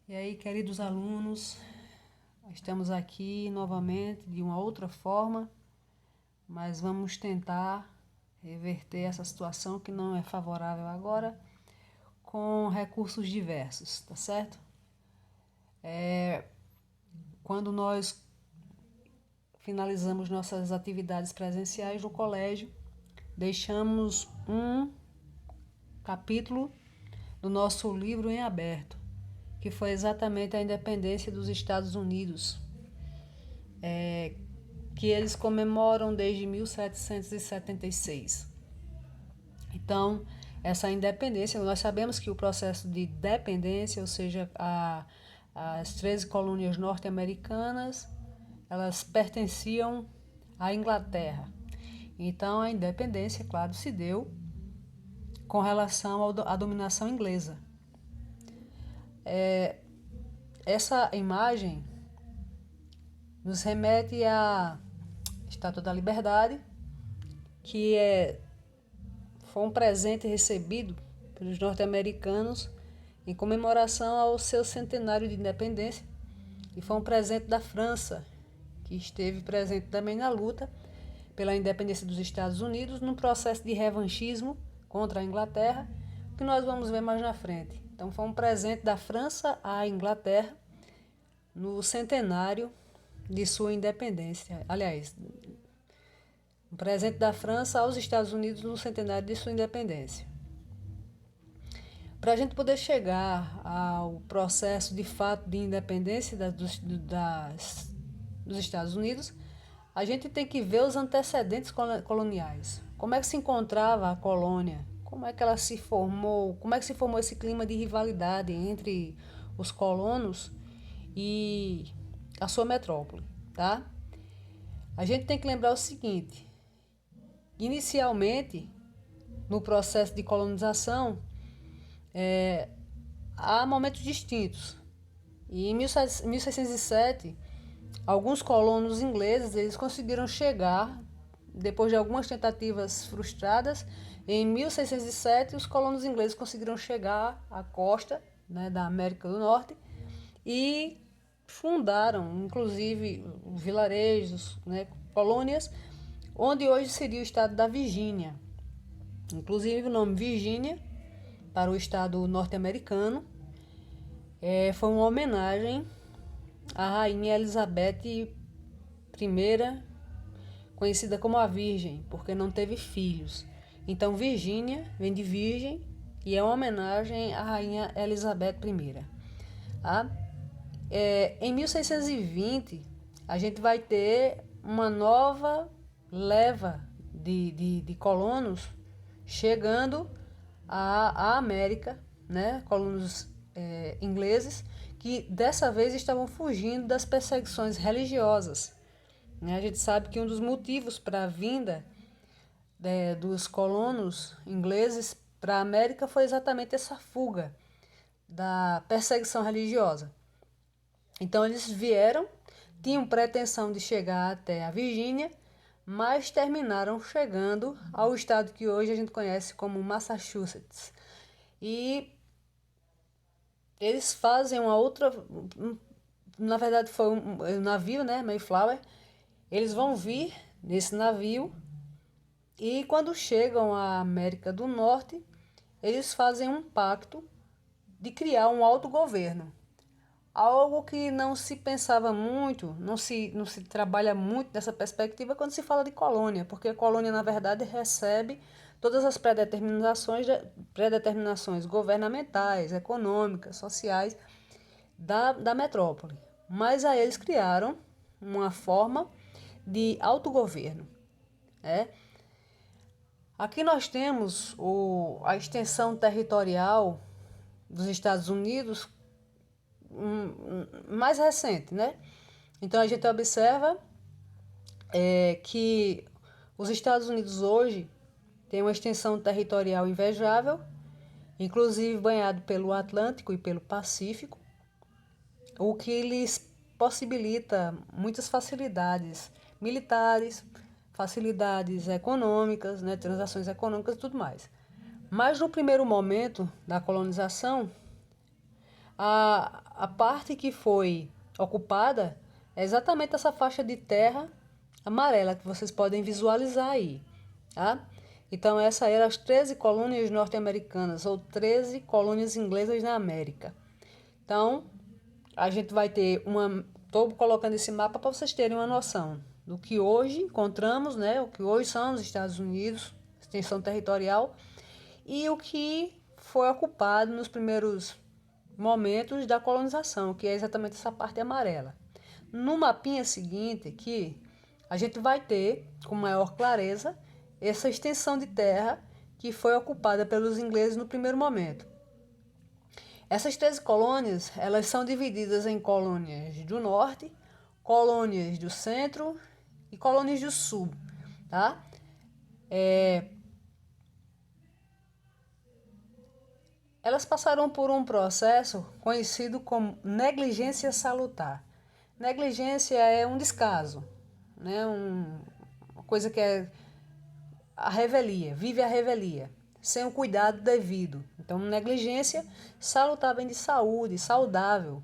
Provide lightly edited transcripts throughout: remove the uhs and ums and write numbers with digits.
E aí, queridos alunos, estamos aqui novamente de uma outra forma, mas vamos tentar reverter essa situação que não é favorável agora com recursos diversos, tá certo? Quando nós finalizamos nossas atividades presenciais no colégio, deixamos um capítulo do nosso livro em aberto, que foi exatamente a independência dos Estados Unidos, que eles comemoram desde 1776. Então, essa independência, nós sabemos que o processo de dependência, ou seja, as 13 colônias norte-americanas, elas pertenciam à Inglaterra. Então, a independência, claro, se deu com relação à dominação inglesa. Essa imagem nos remete à Estátua da Liberdade, que foi um presente recebido pelos norte-americanos em comemoração ao seu centenário de independência, e foi um presente da França, que esteve presente também na luta pela independência dos Estados Unidos, num processo de revanchismo contra a Inglaterra, que nós vamos ver mais na frente. Então foi um presente da França à Inglaterra no centenário de sua independência. Aliás, um presente da França aos Estados Unidos no centenário de sua independência. Para a gente poder chegar ao processo de fato de independência dos Estados Unidos, a gente tem que ver os antecedentes coloniais. Como é que se encontrava a colônia? Como é que ela se formou? Como é que se formou esse clima de rivalidade entre os colonos e a sua metrópole, tá? A gente tem que lembrar o seguinte: inicialmente, no processo de colonização, há momentos distintos. E em 1607, alguns colonos ingleses eles conseguiram chegar, depois de algumas tentativas frustradas, em 1607 os colonos ingleses conseguiram chegar à costa, né, da América do Norte e fundaram, inclusive, vilarejos, né, colônias, onde hoje seria o estado da Virgínia. Inclusive o nome Virgínia, para o estado norte-americano, foi uma homenagem à rainha Elizabeth I, conhecida como a Virgem, porque não teve filhos. Então Virgínia vem de virgem e é uma homenagem à rainha Elizabeth I. Tá? Em 1620, a gente vai ter uma nova leva de colonos chegando à América, né? Colonos ingleses, que dessa vez estavam fugindo das perseguições religiosas. Né? A gente sabe que um dos motivos para a vinda dos colonos ingleses para a América foi exatamente essa fuga da perseguição religiosa. Então eles vieram, tinham pretensão de chegar até a Virgínia, mas terminaram chegando ao estado que hoje a gente conhece como Massachusetts. E eles fazem uma outra, na verdade foi um navio, né, Mayflower. Eles vão vir nesse navio e quando chegam à América do Norte, eles fazem um pacto de criar um autogoverno. Algo que não se pensava muito, não se trabalha muito nessa perspectiva quando se fala de colônia, porque a colônia, na verdade, recebe todas as predeterminações governamentais, econômicas, sociais da metrópole. Mas aí eles criaram uma forma de autogoverno. Aqui nós temos a extensão territorial dos Estados Unidos mais recente, né? Então a gente observa que os Estados Unidos hoje têm uma extensão territorial invejável, inclusive banhado pelo Atlântico e pelo Pacífico, o que lhes possibilita muitas facilidades militares, facilidades econômicas, né, transações econômicas e tudo mais. Mas no primeiro momento da colonização, A parte que foi ocupada é exatamente essa faixa de terra amarela que vocês podem visualizar aí, tá? Então, essas eram as 13 colônias norte-americanas, ou 13 colônias inglesas na América. Então, a gente vai ter uma... Estou colocando esse mapa para vocês terem uma noção do que hoje encontramos, né? O que hoje são os Estados Unidos, extensão territorial, e o que foi ocupado nos primeiros momentos da colonização, que é exatamente essa parte amarela. No mapinha seguinte aqui, a gente vai ter, com maior clareza, essa extensão de terra que foi ocupada pelos ingleses no primeiro momento. Essas 13 colônias, elas são divididas em colônias do norte, colônias do centro e colônias do sul, tá? Elas passaram por um processo conhecido como negligência salutar. Negligência é um descaso, né? Uma coisa que é a revelia, vive a revelia, sem o cuidado devido. Então, negligência, salutar vem de saúde, saudável.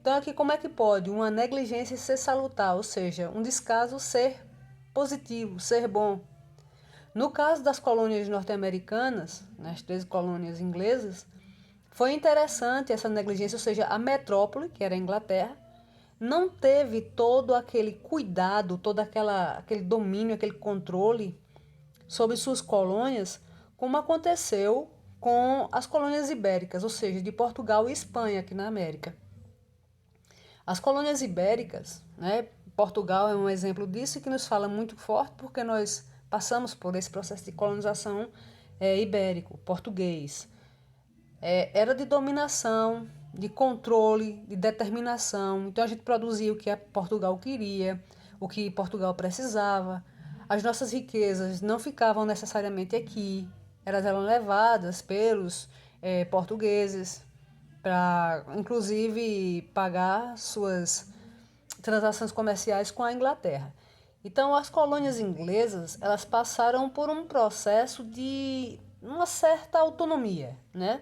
Então, aqui como é que pode uma negligência ser salutar, ou seja, um descaso ser positivo, ser bom? No caso das colônias norte-americanas, nas 13 colônias inglesas, foi interessante essa negligência, ou seja, a metrópole, que era a Inglaterra, não teve todo aquele cuidado, todo aquele domínio, aquele controle sobre suas colônias, como aconteceu com as colônias ibéricas, ou seja, de Portugal e Espanha aqui na América. As colônias ibéricas, né, Portugal é um exemplo disso que nos fala muito forte porque nós passamos por esse processo de colonização ibérico, português. Era de dominação, de controle, de determinação. Então a gente produzia o que Portugal queria, o que Portugal precisava. As nossas riquezas não ficavam necessariamente aqui, elas eram levadas pelos portugueses para, inclusive, pagar suas transações comerciais com a Inglaterra. Então, as colônias inglesas, elas passaram por um processo de uma certa autonomia, né?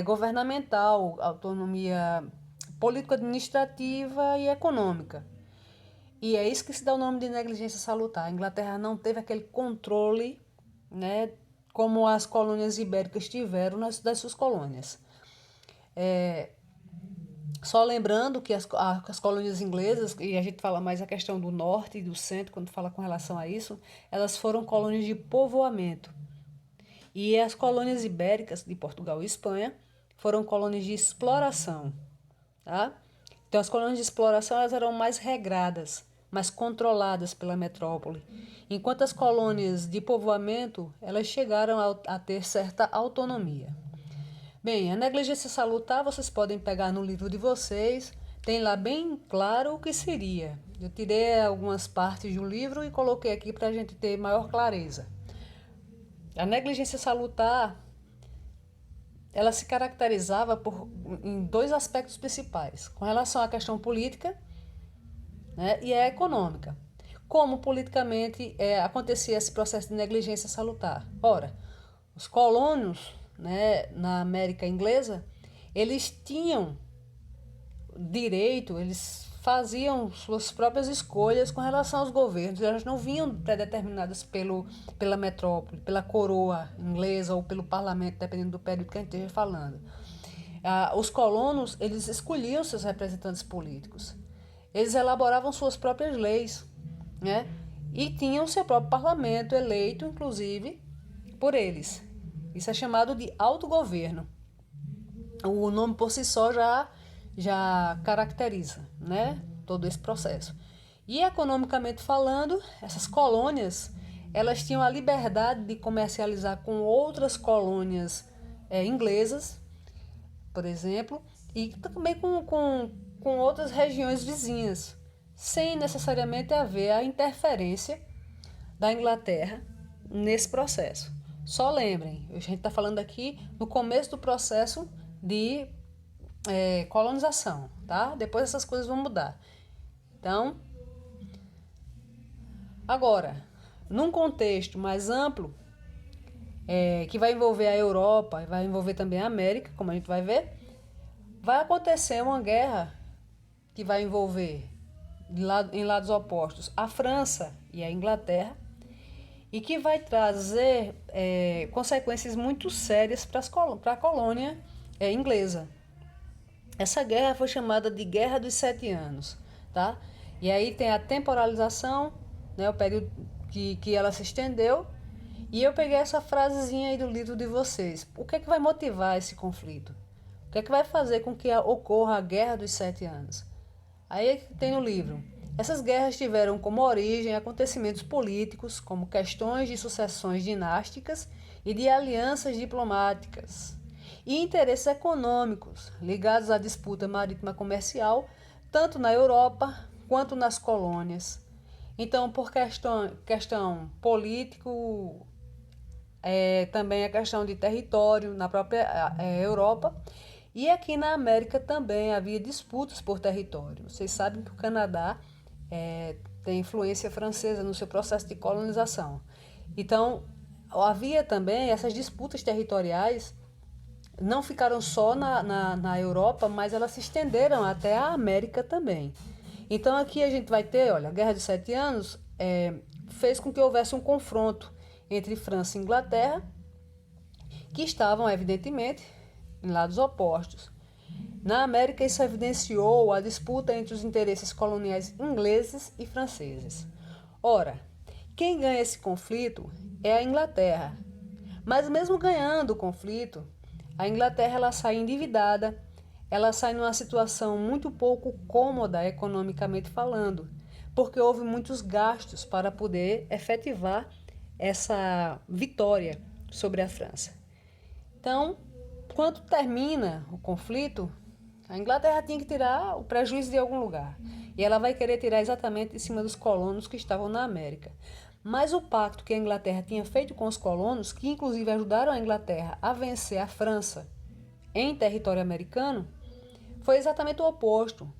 Governamental, autonomia político-administrativa e econômica. E é isso que se dá o nome de negligência salutar. A Inglaterra não teve aquele controle, né, como as colônias ibéricas tiveram das suas colônias. Só lembrando que as colônias inglesas, e a gente fala mais a questão do norte e do centro, quando fala com relação a isso, elas foram colônias de povoamento. E as colônias ibéricas de Portugal e Espanha foram colônias de exploração. Tá? Então, as colônias de exploração elas eram mais regradas, mais controladas pela metrópole, enquanto as colônias de povoamento elas chegaram a ter certa autonomia. Bem, a negligência salutar vocês podem pegar no livro de vocês, tem lá bem claro o que seria. Eu tirei algumas partes do livro e coloquei aqui para a gente ter maior clareza. A negligência salutar ela se caracterizava em dois aspectos principais, com relação à questão política, né, e a econômica. Como politicamente acontecia esse processo de negligência salutar? Ora, os colonos, né, na América Inglesa, eles tinham direito, eles faziam suas próprias escolhas com relação aos governos, elas não vinham predeterminadas pela metrópole, pela coroa inglesa ou pelo parlamento, dependendo do período que a gente esteja falando. Os colonos, eles escolhiam seus representantes políticos, eles elaboravam suas próprias leis, né? E tinham seu próprio parlamento eleito, inclusive, por eles. Isso é chamado de autogoverno. O nome por si só já caracteriza, né, todo esse processo. E economicamente falando, essas colônias elas tinham a liberdade de comercializar com outras colônias inglesas, por exemplo, e também com outras regiões vizinhas, sem necessariamente haver a interferência da Inglaterra nesse processo. Só lembrem, a gente está falando aqui no começo do processo de colonização, tá? Depois essas coisas vão mudar. Então, agora, num contexto mais amplo, que vai envolver a Europa, vai envolver também a América, como a gente vai ver, vai acontecer uma guerra que vai envolver em lados opostos a França e a Inglaterra e que vai trazer consequências muito sérias para a colônia inglesa. Essa guerra foi chamada de Guerra dos Sete Anos, tá? E aí tem a temporalização, né, o período que ela se estendeu. E eu peguei essa frasezinha aí do livro de vocês. O que é que vai motivar esse conflito? O que é que vai fazer com que ocorra a Guerra dos Sete Anos? Aí tem no livro. Essas guerras tiveram como origem acontecimentos políticos, como questões de sucessões dinásticas e de alianças diplomáticas, e interesses econômicos ligados à disputa marítima comercial, tanto na Europa quanto nas colônias. Então, por questão político, também a questão de território na própria Europa, e aqui na América também havia disputas por território. Vocês sabem que o Canadá tem influência francesa no seu processo de colonização. Então, havia também essas disputas territoriais, não ficaram só na Europa, mas elas se estenderam até a América também. Então, aqui a gente vai ter, olha, a Guerra dos Sete Anos fez com que houvesse um confronto entre França e Inglaterra, que estavam, evidentemente, em lados opostos. Na América, isso evidenciou a disputa entre os interesses coloniais ingleses e franceses. Ora, quem ganha esse conflito é a Inglaterra. Mas mesmo ganhando o conflito, a Inglaterra ela sai endividada, ela sai numa situação muito pouco cômoda economicamente falando, porque houve muitos gastos para poder efetivar essa vitória sobre a França. Então, quando termina o conflito, a Inglaterra tinha que tirar o prejuízo de algum lugar. E ela vai querer tirar exatamente em cima dos colonos que estavam na América. Mas o pacto que a Inglaterra tinha feito com os colonos, que inclusive ajudaram a Inglaterra a vencer a França em território americano, foi exatamente o oposto.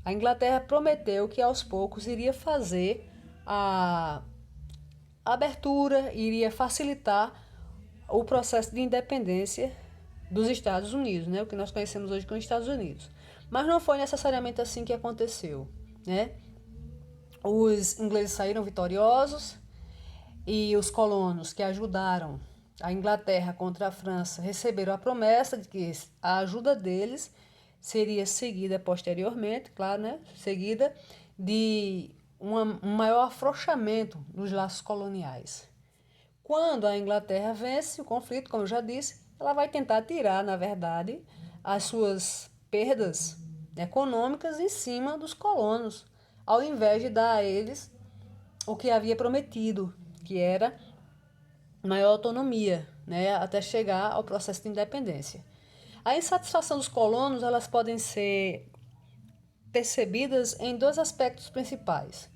A Inglaterra prometeu que aos poucos iria fazer a abertura, iria facilitar o processo de independência dos Estados Unidos, né? O que nós conhecemos hoje como Estados Unidos. Mas não foi necessariamente assim que aconteceu, né? Os ingleses saíram vitoriosos e os colonos que ajudaram a Inglaterra contra a França receberam a promessa de que a ajuda deles seria seguida posteriormente, claro, né? Seguida de um maior afrouxamento dos laços coloniais. Quando a Inglaterra vence o conflito, como eu já disse, ela vai tentar tirar, na verdade, as suas perdas econômicas em cima dos colonos, ao invés de dar a eles o que havia prometido, que era maior autonomia, né, até chegar ao processo de independência. A insatisfação dos colonos, elas podem ser percebidas em dois aspectos principais.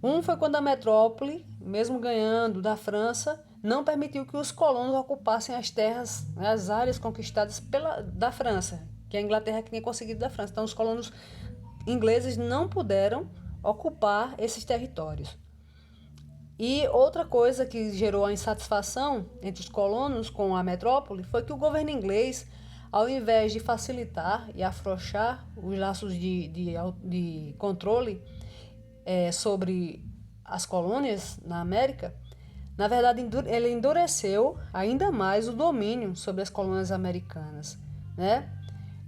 Um foi quando a metrópole, mesmo ganhando da França, não permitiu que os colonos ocupassem as terras, as áreas conquistadas da França, que a Inglaterra tinha conseguido da França. Então, os colonos ingleses não puderam ocupar esses territórios. E outra coisa que gerou a insatisfação entre os colonos com a metrópole foi que o governo inglês, ao invés de facilitar e afrouxar os laços de controle sobre as colônias na América, na verdade, ele endureceu ainda mais o domínio sobre as colônias americanas, né?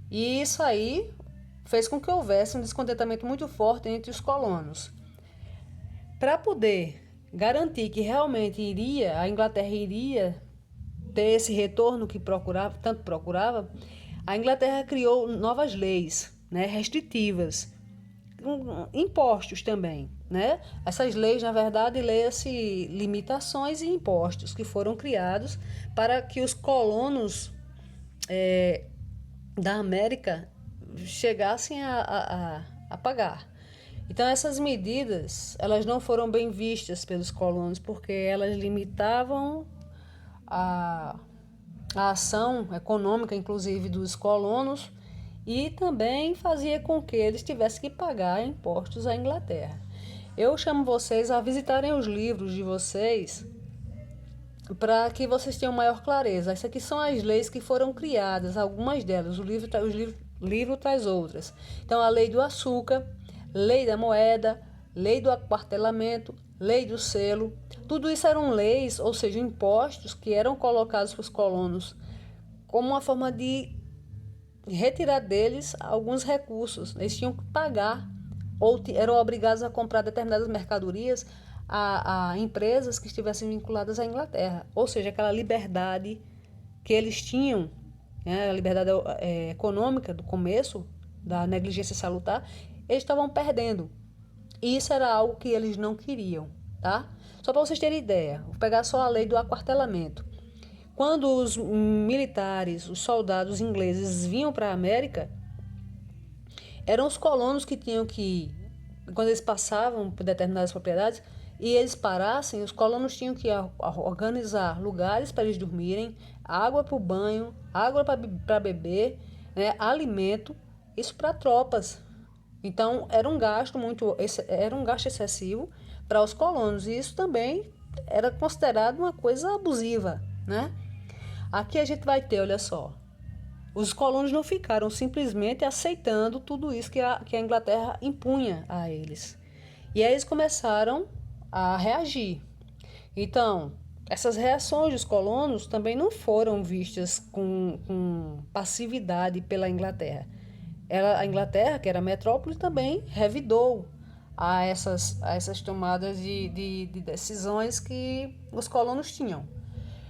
E isso aí fez com que houvesse um descontentamento muito forte entre os colonos. Para poder garantir que realmente a Inglaterra iria ter esse retorno que tanto procurava, a Inglaterra criou novas leis, né, restritivas, impostos também, né? Essas leis, na verdade, leia-se limitações e impostos que foram criados para que os colonos da América chegassem a pagar. Então, essas medidas, elas não foram bem vistas pelos colonos porque elas limitavam a ação econômica, inclusive, dos colonos, e também fazia com que eles tivessem que pagar impostos à Inglaterra. Eu chamo vocês a visitarem os livros de vocês para que vocês tenham maior clareza. Essas aqui são as leis que foram criadas, algumas delas. Os livros livro traz outras. Então, a lei do açúcar, lei da moeda, lei do aquartelamento, lei do selo, tudo isso eram leis, ou seja, impostos que eram colocados para os colonos como uma forma de retirar deles alguns recursos. Eles tinham que pagar ou eram obrigados a comprar determinadas mercadorias a empresas que estivessem vinculadas à Inglaterra. Ou seja, aquela liberdade que eles tinham, né, a liberdade econômica do começo, da negligência salutar, eles estavam perdendo. E isso era algo que eles não queriam, tá? Só para vocês terem ideia, vou pegar só a lei do aquartelamento. Quando os militares, os soldados ingleses vinham para a América, eram os colonos que tinham que, quando eles passavam por determinadas propriedades, e eles parassem, os colonos tinham que organizar lugares para eles dormirem, água para o banho, água para beber, né, alimento, isso para tropas. Então era um gasto excessivo para os colonos, e isso também era considerado uma coisa abusiva, né? Aqui a gente vai ter, olha só, os colonos não ficaram simplesmente aceitando tudo isso que a Inglaterra impunha a eles. E aí eles começaram a reagir. Então, essas reações dos colonos também não foram vistas com passividade pela Inglaterra. A Inglaterra, que era a metrópole, também revidou a essas tomadas de decisões que os colonos tinham.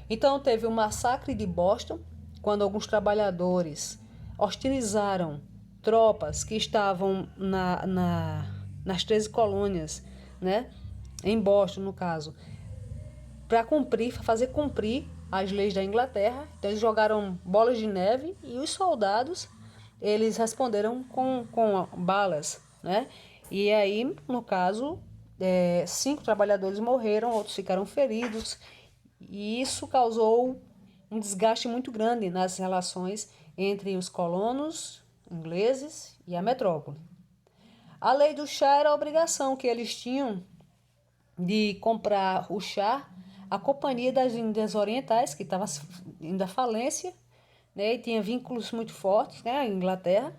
Então, teve o massacre de Boston, quando alguns trabalhadores hostilizaram tropas que estavam nas 13 colônias, né? Em Boston, no caso, para fazer cumprir as leis da Inglaterra. Então, eles jogaram bolas de neve e os soldados, eles responderam com balas, né? E aí, no caso, 5 trabalhadores morreram, outros ficaram feridos, e isso causou um desgaste muito grande nas relações entre os colonos ingleses e a metrópole. A lei do chá era a obrigação que eles tinham de comprar o chá à Companhia das Índias Orientais, que estava indo à falência, né, e tinha vínculos muito fortes, né, à Inglaterra.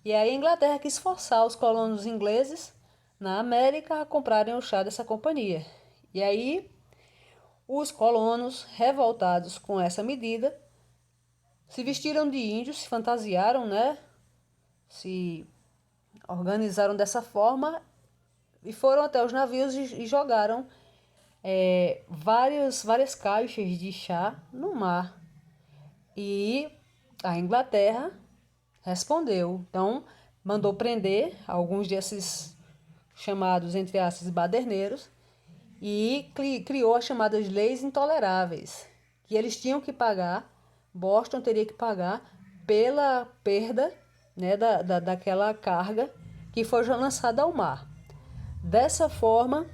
E aí a Inglaterra quis forçar os colonos ingleses na América a comprarem o chá dessa companhia. E aí os colonos, revoltados com essa medida, se vestiram de índios, se fantasiaram, né? Se organizaram dessa forma e foram até os navios e jogaram várias caixas de chá no mar. E a Inglaterra respondeu. Então, mandou prender alguns desses chamados, entre aspas, baderneiros, e criou as chamadas leis intoleráveis, que eles tinham que pagar, Boston teria que pagar pela perda, né, daquela carga que foi lançada ao mar. Dessa forma,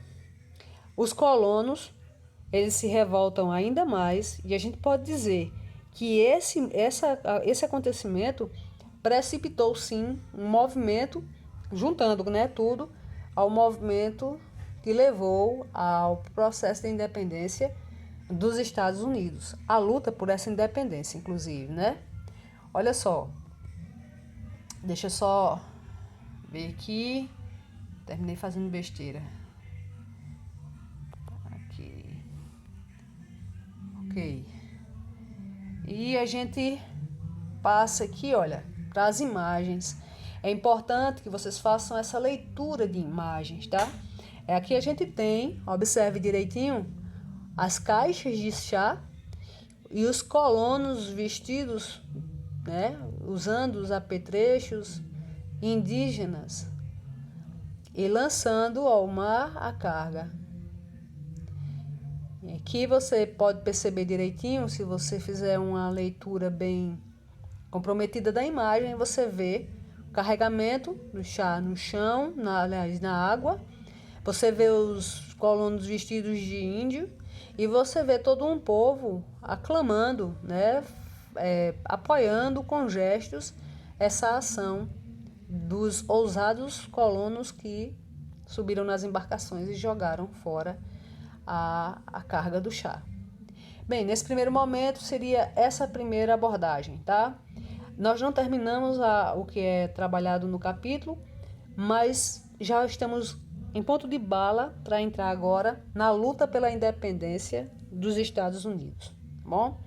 os colonos, eles se revoltam ainda mais, e a gente pode dizer que esse acontecimento precipitou, sim, um movimento, juntando, né, tudo, ao movimento que levou ao processo de independência dos Estados Unidos, a luta por essa independência, inclusive, né? Olha só, deixa eu só ver aqui, terminei fazendo besteira. Aqui, ok. E a gente passa aqui, olha, para as imagens. É importante que vocês façam essa leitura de imagens, tá? Aqui a gente tem, observe direitinho, as caixas de chá e os colonos vestidos, né, usando os apetrechos indígenas e lançando ao mar a carga. E aqui você pode perceber direitinho, se você fizer uma leitura bem comprometida da imagem, você vê o carregamento do chá no chão, aliás, na água. Você vê os colonos vestidos de índio e você vê todo um povo aclamando, né, apoiando com gestos essa ação dos ousados colonos que subiram nas embarcações e jogaram fora a carga do chá. Bem, nesse primeiro momento seria essa primeira abordagem, tá? Nós não terminamos o que é trabalhado no capítulo, mas já estamos em ponto de bala para entrar agora na luta pela independência dos Estados Unidos, tá bom?